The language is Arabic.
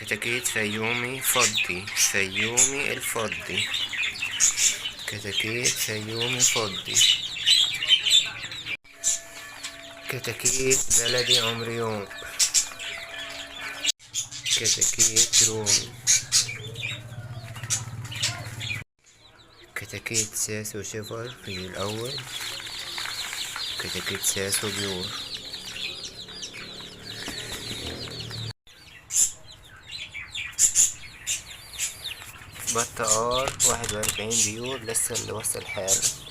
كتاكيت فيومي فضي، فيومي الفضي. كتاكيت فيومي فضي. كتاكيت بلدي عمر يوم. كتاكيت رومي. كتاكيت ساسو شفر في الأول. كتاكيت ساسو بيور. بطة ار 41 بيور، لسه اللي وصل حاله.